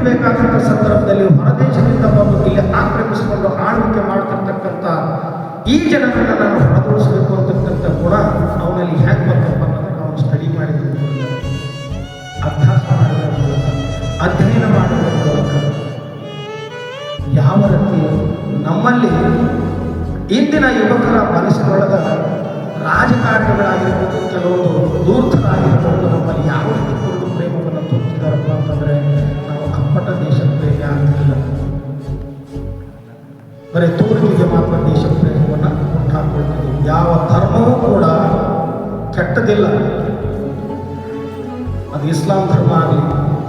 ಬೇಕಾದಂಥ ಸಂದರ್ಭದಲ್ಲಿ ಹೊರದೇಶದಿಂದ ಬಂದು ಇಲ್ಲಿ ಆಕ್ರಮಿಸಿಕೊಂಡು ಆಳ್ವಿಕೆ ಮಾಡ್ತಿರ್ತಕ್ಕಂಥ ಈ ಜನರನ್ನು ನಾನು ಹೊರದೂಡಿಸಬೇಕು ಅಂತಕ್ಕಂಥ ಗುಣ ಅವನಲ್ಲಿ ಹೇಗೆ ಬರ್ತಪ್ಪ ಅನ್ನೋದನ್ನು ನಾವು ಸ್ಟಡಿ ಮಾಡಿದ ಅಭ್ಯಾಸ ಮಾಡಿದ ಮೂಲಕ ಅಧ್ಯಯನ ಮಾಡುವ ಮೂಲಕ ಯಾವ ರೀತಿ ನಮ್ಮಲ್ಲಿ ಇಂದಿನ ಯುವಕರ ಮನಸ್ಸಿನೊಳಗ ರಾಜಕಾರಣಿಗಳಾಗಿರ್ಬೋದು, ಕೆಲವೊಂದು ದೂರ್ತರಾಗಿರ್ಬೋದು, ನಮ್ಮಲ್ಲಿ ಯಾವ ರೀತಿ ಕುರುಡು ಪ್ರೇಮವನ್ನು ತೋರಿಸಿದಾರಪ್ಪ ಅಂತಂದರೆ ನಾವು ಅಪ್ಪಟ ದೇಶ ಪ್ರೇಮಿ ಆಗ್ತಿಲ್ಲ, ಬರೀ ತೋರಿಕೆಗೆ ಮಾತ್ರ ದೇಶ ಪ್ರೇಮವನ್ನು ಉಂಟಾಕೊಳ್ತಿದ್ದೀವಿ. ಯಾವ ಧರ್ಮವೂ ಕೂಡ ಕೆಟ್ಟದಿಲ್ಲ, ಅದು ಇಸ್ಲಾಂ ಧರ್ಮ ಆಗಲಿ,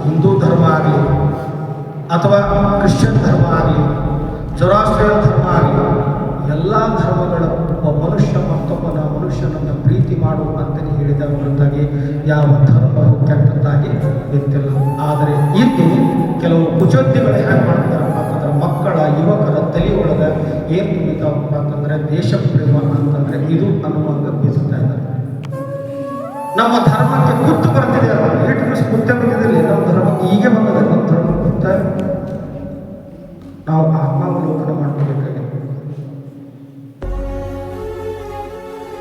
ಹಿಂದೂ ಧರ್ಮ ಆಗಲಿ, ಅಥವಾ ಕ್ರಿಶ್ಚಿಯನ್ ಧರ್ಮ ಆಗಲಿ, ಜೊರಾಸ್ಟ್ರಿಯನ್ ಧರ್ಮ ಆಗಲಿ, ಎಲ್ಲ ಧರ್ಮಗಳ ಒಬ್ಬ ಮನುಷ್ಯ ಮತ್ತೊಬ್ಬನ ಮನುಷ್ಯನನ್ನು ಪ್ರೀತಿ ಮಾಡು ಅಂತಲೇ ಹೇಳಿದ ಹೊರತಾಗಿ ಯಾವ ಧರ್ಮವು ಕೆಟ್ಟದ್ದಾಗಿ ಇರ್ತಿಲ್ಲ. ಆದರೆ ಇಂದು ಕೆಲವು ಕುಚೋದ್ಯಗಳು ಹೇಗೆ ಮಾಡ್ತಾರಪ್ಪ ಅಂತಂದ್ರೆ ಮಕ್ಕಳ ಯುವಕರ ತಲೆಯೊಳಗ ಏನು ತುಂಬಿತಾವಪ್ಪ ಅಂತಂದ್ರೆ ದೇಶ ಪ್ರೇಮ ಅಂತಂದ್ರೆ ಇದು ಅನ್ನುವಂಗ ಬೀಸುತ್ತಾ ಇದ್ದಾರೆ. ನಮ್ಮ ಧರ್ಮಕ್ಕೆ ಕುತ್ತು ಬರ್ತಿದೆ, ಎಷ್ಟು ಕುತ್ತೆ ಬಂದಿದೆ ನಮ್ಮ ಧರ್ಮಕ್ಕೆ, ಈಗ ಬಂದಿದೆ ನಮ್ಮ ಧರ್ಮ ಕುತ್ತ. ನಾವು ಆತ್ಮಾವಲೋಕನ ಮಾಡ್ಕೋಬೇಕಾಗಿದೆ.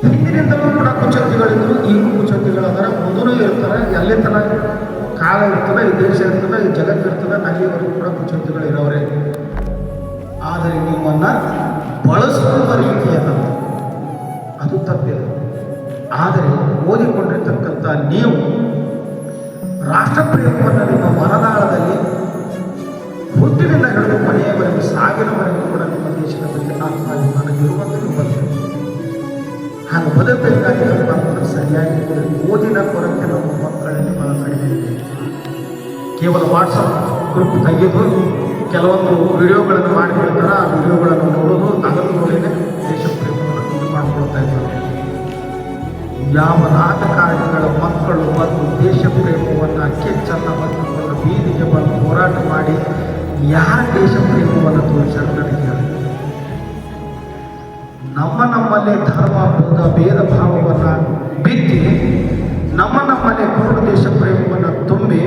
ಹಿಂದಿನಿಂದಲೂ ಕೂಡ ಕುಚೋದ್ಯಗಳಿದ್ರು, ಈಗೂ ಕುಚೋದ್ಯಗಳಾದರೆ ಮುಂದೂ ಇರ್ತಾರೆ. ಎಲ್ಲಿ ತನ ಕಾಲ ಇರ್ತದೆ, ಈ ದೇಶ ಇರ್ತದೆ, ಈ ಜಗತ್ತು ಇರ್ತದೆ, ಅಲ್ಲಿವರೆಗೂ ಕೂಡ ಕುಚೋದ್ಯಗಳು ಇರೋವರೇ. ಆದರೆ ನಿಮ್ಮನ್ನು ಬಳಸುವ ರೀತಿಯನ್ನು ಅದು ತಪ್ಪಿಲ್ಲ. ಆದರೆ ಓದಿಕೊಂಡಿರ್ತಕ್ಕಂಥ ನೀವು ರಾಷ್ಟ್ರಪ್ರೇಮವನ್ನು ನಿಮ್ಮ ಮನದಾಳದಲ್ಲಿ ಹುಟ್ಟಿನಿಂದ ಹಿಡಿದು ಕೊನೆಯವರೆಗೂ ಸಾವಿನವರೆಗೂ ಕೂಡ ನಿಮ್ಮ ದೇಶದ ಬಗ್ಗೆ ಆತ್ಮಾಭಿಮಾನ ಇರುವಂತೆ ಬರ್ತದೆ. ಹಾಗೆ ಬದುಕಬೇಕಾಗಿರಪ್ಪ ಅಂತಂದ್ರೆ ಸರಿಯಾಗಿ ಓದಿನ ಕೊರತೆ ನಮ್ಮ ಮಕ್ಕಳಲ್ಲಿ ಬಹಳ ಕಡಿಮೆ ಇದೆ. ಕೇವಲ ವಾಟ್ಸಪ್ ಗ್ರೂಪ್ ತೆಗೆದು ಕೆಲವೊಂದು ವಿಡಿಯೋಗಳನ್ನು ಮಾಡಿಬಿಡ್ತಾರೆ, ಆ ವಿಡಿಯೋಗಳನ್ನು ನೋಡೋದು, ಅದನ್ನು ನೋಡಿನೇ ದೇಶ ಪ್ರೇಮವನ್ನು ಇದು ಮಾಡಿಕೊಳ್ತಾ ಇದ್ದಾರೆ. ಯಾವ ರಾಜಕಾರಣಿಗಳ ಮಕ್ಕಳು ಬಂದು ದೇಶ ಪ್ರೇಮವನ್ನು ಕೆಚ್ಚನ್ನು ಹೊತ್ತುಕೊಂಡು ಬೀದಿಗೆ ಬಂದು ಹೋರಾಟ ಮಾಡಿ ಯಾರ ದೇಶ ಪ್ರೇಮವನ್ನು ತೋರಿಸಲು ನನಗೆ ನಮ್ಮಲ್ಲೇ ಧರ್ಮ ಭೇದ ಭಾವವನ್ನು ಬಿತ್ತಿ ನಮ್ಮಲ್ಲೇ ಕುರುಡು ದೇಶ ಪ್ರೇಮವನ್ನು ತುಂಬಿ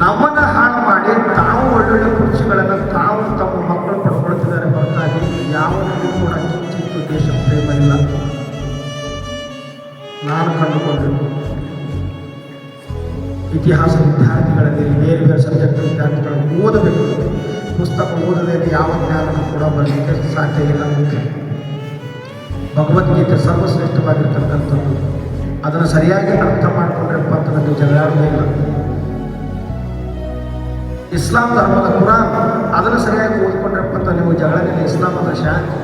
ನಮ್ಮನ್ನು ಹಾಳು ಮಾಡಿ ತಾವು ಒಳ್ಳೊಳ್ಳೆ ಕುರ್ಚಿಗಳನ್ನು ತಾವು ತಮ್ಮ ಮಕ್ಕಳು ಪಡ್ಕೊಳ್ತಿದ್ದಾರೆ ಹೊರತಾಗಿ ಯಾವುದಕ್ಕೂ ಕೂಡ ಕಿಂಚಿತ್ತು ದೇಶ ಪ್ರೇಮ ಇಲ್ಲ. ನಾನು ಕಂಡುಕೊಂಡಿದ್ದು ಇತಿಹಾಸ ವಿದ್ಯಾರ್ಥಿಗಳಲ್ಲಿ ಬೇರೆ ಬೇರೆ ಸಬ್ಜೆಕ್ಟ್ ವಿದ್ಯಾರ್ಥಿಗಳನ್ನು ಓದಬೇಕು. ಪುಸ್ತಕ ಓದದೇ ಯಾವ ಜ್ಞಾನವೂ ಕೂಡ ಬರಲಿಕ್ಕೆ ಸಾಧ್ಯ ಇಲ್ಲ. ಭಗವದ್ಗೀತೆ ಸರ್ವಶ್ರೇಷ್ಠವಾಗಿರ್ತಕ್ಕಂಥದ್ದು, ಅದನ್ನು ಸರಿಯಾಗಿ ಅರ್ಥ ಮಾಡಿಕೊಂಡ್ರಪ್ಪ ಅಂತ ನೀವು ಜಗಳಾಡೋದೇ ಇಲ್ಲ. ಇಸ್ಲಾಂ ಧರ್ಮದ ಕುರಾನ್ ಅದನ್ನು ಸರಿಯಾಗಿ ಓದ್ಕೊಂಡ್ರಪ್ಪ ಅಂತ ನೀವು ಜಗಳನಿಲ್ಲ. ಇಸ್ಲಾಂ ಅದರ ಶಾಂತಿ,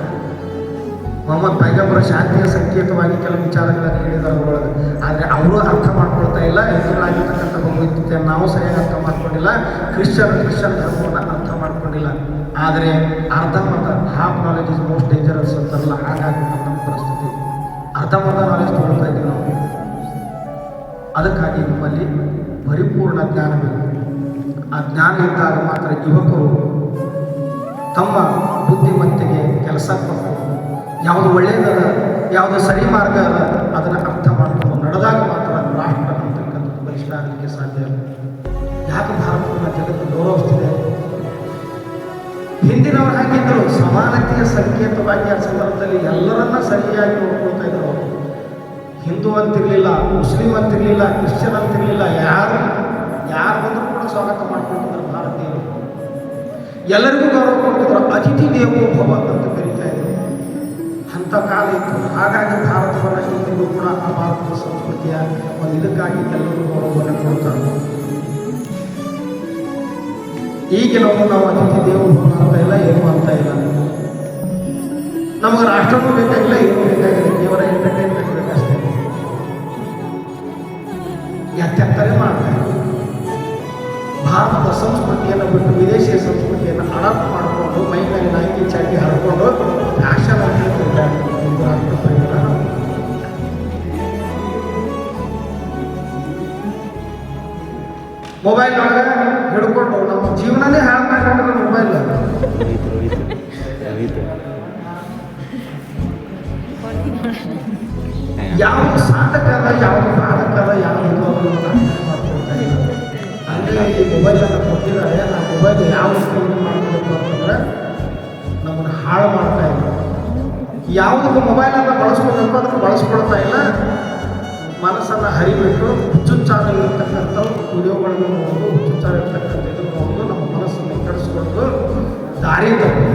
ಮೊಹಮ್ಮದ್ ಪೈಗಂಬರ ಶಾಂತಿಯ ಸಂಕೇತವಾಗಿ ಕೆಲವು ವಿಚಾರಗಳನ್ನು ಹೇಳಿದ್ದಾರೆ ಅವರೊಳಗೆ. ಆದರೆ ಅವರು ಅರ್ಥ ಮಾಡ್ಕೊಳ್ತಾ ಇಲ್ಲ. ಹಿಂದೂಗಳಾಗಿರ್ತಕ್ಕಂಥ ಭಗವದ್ಗೀತೆಯನ್ನು ನಾವು ಸರಿಯಾಗಿ ಅರ್ಥ ಮಾಡ್ಕೊಂಡಿಲ್ಲ. ಕ್ರಿಶ್ಚಿಯನ್ ಧರ್ಮವನ್ನು ಅರ್ಥ ಮಾಡ್ಕೊಂಡಿಲ್ಲ. ಆದರೆ ಅರ್ಧಂಬರ್ಧ half knowledge is most dangerous ಅಂತಾರಲ್ಲ, ಹಾಗಾಗಿ ನಮ್ಮ ಪರಿಸ್ಥಿತಿ ಅರ್ಧಂಬರ್ಧ ನಾಲೆಜ್ ತಗೊಳ್ತಾ ಇದ್ದೀವಿ ನಾವು. ಅದಕ್ಕಾಗಿ ನಿಮ್ಮಲ್ಲಿ ಪರಿಪೂರ್ಣ ಜ್ಞಾನ ಬೇಕು. ಆ ಜ್ಞಾನ ಇದ್ದಾಗ ಮಾತ್ರ ಯುವಕರು ತಮ್ಮ ಬುದ್ಧಿಮತ್ತೆಗೆ ಕೆಲಸ ಕೊಟ್ಟು ಯಾವುದು ಒಳ್ಳೆಯದಲ್ಲ, ಯಾವುದು ಸರಿ ಮಾರ್ಗ ಅಲ್ಲ ಅದನ್ನು ಅರ್ಥ ಮಾಡಿಕೊಂಡು ನಡೆದಾಗ ಮಾತ್ರ ರಾಷ್ಟ್ರ ಅಂತಕ್ಕಂಥದ್ದು ಬಲಿಷ್ಠ ಆಗಲಿಕ್ಕೆ ಸಾಧ್ಯ. ಯಾಕೆ ಭಾರತವನ್ನು ಜಗತ್ತು ಗೌರವಿಸ್ತಿದೆ? ಹಿಂದಿನವರು ಹಾಗಿದ್ದರು, ಸಮಾನತೆಯ ಸಂಕೇತವಾಗಿ ಆ ಸಂದರ್ಭದಲ್ಲಿ ಎಲ್ಲರನ್ನ ಸರಿಯಾಗಿ ನೋಡ್ಕೊಳ್ತಾ ಇದ್ರು. ಅವರು ಹಿಂದೂ ಅಂತಿರಲಿಲ್ಲ, ಮುಸ್ಲಿಂ ಅಂತಿರಲಿಲ್ಲ, ಕ್ರಿಶ್ಚಿಯನ್ ಅಂತಿರಲಿಲ್ಲ, ಯಾರು ಬಂದರೂ ಕೂಡ ಸ್ವಾಗತ ಮಾಡ್ಕೊಳ್ತಿದ್ರು ಭಾರತೀಯರು. ಎಲ್ಲರಿಗೂ ಗೌರವ ಕೊಡ್ತಿದ್ರು. ಅತಿಥಿ ದೇವೋ ಭವ ಅಂತ ಕರೀತಾ ಇದ್ರು. ಅಂಥ ಕಾಲ ಇತ್ತು. ಹಾಗಾಗಿ ಭಾರತವನ್ನು ಇಂದಿಗೂ ಕೂಡ ಆ ಭಾರತದ ಸಂಸ್ಕೃತಿಯ ಒಂದು ಇದಕ್ಕಾಗಿ ಎಲ್ಲರೂ ಗೌರವವನ್ನು ಕೊಡ್ತಾರೆ. ಈಗ ನಾವು ಅತಿಥಿ ದೇವೋ ಭವ ಅಂತ ಇಲ್ಲ, ಏನು ಅಂತ ಇಲ್ಲ. ನಮಗೆ ರಾಷ್ಟ್ರನೂ ಬೇಕಾಗಿಲ್ಲ, ಏನೂ ಬೇಕಾಗಿಲ್ಲ, ಕೇವಲ ಎಂಟರ್ಟೈನ್ಮೆಂಟ್ ಬೇಕಷ್ಟೇ. ಯಾಕೆಂದರೆ ಮಾಡ್ತಾರೆ ಭಾರತದ ಸಂಸ್ಕೃತಿಯನ್ನು ಬಿಟ್ಟು ವಿದೇಶಿಯ ಸಂಸ್ಕೃತಿಯನ್ನು ಅಡಾಪ್ಟ್ ಮಾಡಿಕೊಂಡು ಮೈ ಮೇಲೆ ನಾಯಿಗೆ ಚಾಟಿ ಹರ್ಕೊಂಡು ಫ್ಯಾಷನ್ ಅಂತ ಹೇಳ್ತಿದ್ದಾರೆ. ಮೊಬೈಲ್ ಒಳಗೆ ಹಿಡ್ಕೊಂಡು ನಮ್ಮ ಜೀವನನೇ ಹಾಳು ಮಾಡ್ಕೊಂಡ್ರೆ ಮೊಬೈಲ್ ಯಾವುದು ಸಾಧಕ ಅಲ್ಲ, ಯಾವುದು ಬಾಧಕ ಅಲ್ಲ, ಯಾವುದು ಮಾಡ್ಕೊಳ್ತಾ ಇಲ್ಲ. ಅಂದರೆ ಈ ಮೊಬೈಲನ್ನು ಕೊಟ್ಟಿದ್ದಾರೆ, ಮೊಬೈಲ್ ಯಾವ ರೀತಿ ಮಾಡಬೇಕು ಅಂತಂದ್ರೆ ನಮ್ಮನ್ನು ಹಾಳು ಮಾಡ್ತಾ ಇಲ್ಲ. ಯಾವುದಕ್ಕೆ ಮೊಬೈಲನ್ನು ಬಳಸ್ಕೋಬೇಕು ಅದಕ್ಕೆ ಬಳಸ್ಕೊಳ್ತಾ ಇಲ್ಲ. ಮನಸ್ಸನ್ನು ಹರಿಬಿಟ್ಟು ಹುಚ್ಚುಚ್ಚಾಗಿರ್ತಕ್ಕಂಥ ವಿಡಿಯೋಗಳನ್ನು ನೋಡೋದು, ಹುಚ್ಚುಚ್ಚಾಗಿರ್ತಕ್ಕಂಥ ಇದನ್ನು ನೋಡೋದು, ನಮ್ಮ ಮನಸ್ಸನ್ನು ಕೆಡಿಸ್ಕೊಂಡು ದಾರಿ ತಪ್ಪು.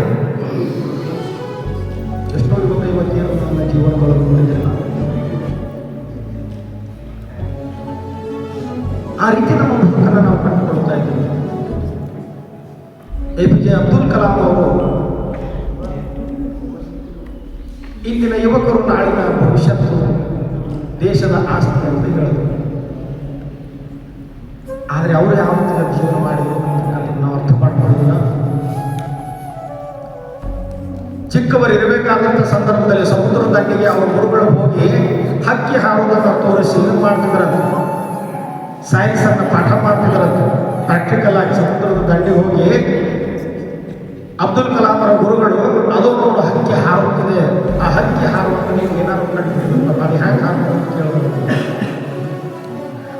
ಎಷ್ಟೋ ಇವತ್ತೇನು ನನ್ನ ಜೀವನದೊಳಗೆ ನೋಡಿದ್ದಿಲ್ಲ. ಆ ರೀತಿ ನಮ್ಮ ಬದುಕನ್ನು ನಾವು ಕಂಡುಕೊಳ್ತಾ ಇದ್ದೀವಿ. APJ ಅಬ್ದುಲ್ ಕಲಾಂ ಅವರು ಇಂದಿನ ಯುವಕರು ನಾಳಿನ ಭವಿಷ್ಯತ್ತು, ದೇಶದ ಆಸ್ತಿ ಅಂತ ಹೇಳಿದರು. ಆದರೆ ಅವರು ಯಾವ ರೀತಿಯ ಜೀವನ ಮಾಡಿದರು ಅಂತಕ್ಕಂಥದ್ದು ನಾವು ಅರ್ಥ ಮಾಡ್ಕೊಳ್ಳೋದಿಲ್ಲ. ಚಿಕ್ಕವರು ಇರಬೇಕಾದಂಥ ಸಂದರ್ಭದಲ್ಲಿ ಸಮುದ್ರದ ದಂಡೆಗೆ ಅವರ ಗುರುಗಳು ಹೋಗಿ ಹಕ್ಕಿ ಹಾರುವುದನ್ನು ತೋರಿಸಿ ಮಾಡ್ತಿದ್ರಂತೆ. ಸೈನ್ಸನ್ನು ಪಾಠ ಮಾಡ್ತಿದ್ರಂತೆ. ಪ್ರಾಕ್ಟಿಕಲ್ ಆಗಿ ಸಮುದ್ರದ ದಂಡೆಗೆ ಹೋಗಿ ಅಬ್ದುಲ್ ಕಲಾಂ ಅವರ ಗುರುಗಳು ಅದು ನೋಡು ಹಕ್ಕಿ ಹಾರುತ್ತಿದೆ, ಆ ಹಕ್ಕಿ ಹಾರುವಾಗ ನೀವು ಏನಾದ್ರು ಕಂಡುಹಿಡಿದು ಅದು ಹ್ಯಾಂಗೆ ಹಾಕ್ತಾರೆ ಅಂತ ಕೇಳಿದ್ರು.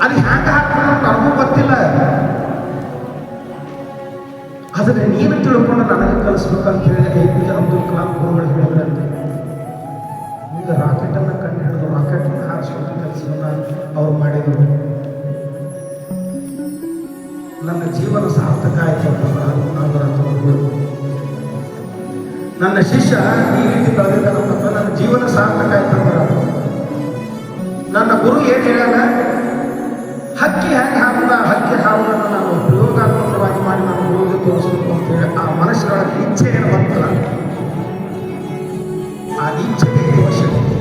ಅದು ಹ್ಯಾಂಗೆ ಹಾಕ್ತಾರೆ ನನಗೂ ಗೊತ್ತಿಲ್ಲ, ಆದರೆ ನೀನು ತಿಳ್ಕೊಂಡು ನನಗೆ ಕಲಿಸ್ಬೇಕಂತ ಹೇಳಿ APJ ಅಬ್ದುಲ್ ಕಲಾಂ ಗುರುಗಳು ಹೇಳಿದ್ರಂತೆ. ಈಗ ರಾಕೆಟನ್ನು ಕಂಡು ಹಿಡಿದು ರಾಕೆಟನ್ನು ಹಾರಿಸುವಂಥ ಕೆಲಸವನ್ನು ಅವ್ರು ಮಾಡಿದರು. ನನ್ನ ಜೀವನ ಸಾರ್ಥಕ ಆಯಿತು ಅಂತ ನನ್ನ ಶಿಷ್ಯ ಈ ರೀತಿ ಬೆಳೆದಿದ್ದಾನಂತ ನನ್ನ ಜೀವನ ಸಾರ್ಥಕ ಆಯ್ತು ಅಂತ ನನ್ನ ಗುರು ಏನು ಹೇಳ್ಯಾನ, ಹಕ್ಕಿ ಹೆಂಗೆ ಹಾಕುದ ಹಕ್ಕಿ ಹಾವುದನ್ನು ನಾನು ಪ್ರಯೋಗಾತ್ಮಕವಾಗಿ ಮಾಡಿ ನಾನು ಗುರುವಿಗೆ ತೋರಿಸ್ಬೇಕು ಅಂತೇಳಿ ಆ ಮನಸ್ಸಿನೊಳಗೆ ಇಚ್ಛೆ ಏನು ಬರ್ತಲ್ಲ, ಆ ಇಚ್ಛೆಗೆ ಅವಶ್ಯಕತೆ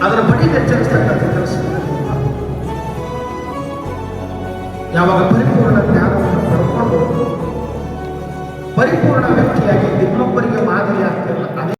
ಅದರ ಬಡಿ ಎಚ್ಚರಿಸ್ತಕ್ಕಂಥ ಕೆಲಸ. ಯಾವಾಗ ಪರಿಪೂರ್ಣ ಜ್ಞಾನವನ್ನು ಪಡ್ಕೊಂಡು ಪರಿಪೂರ್ಣ ವ್ಯಕ್ತಿಯಾಗಿ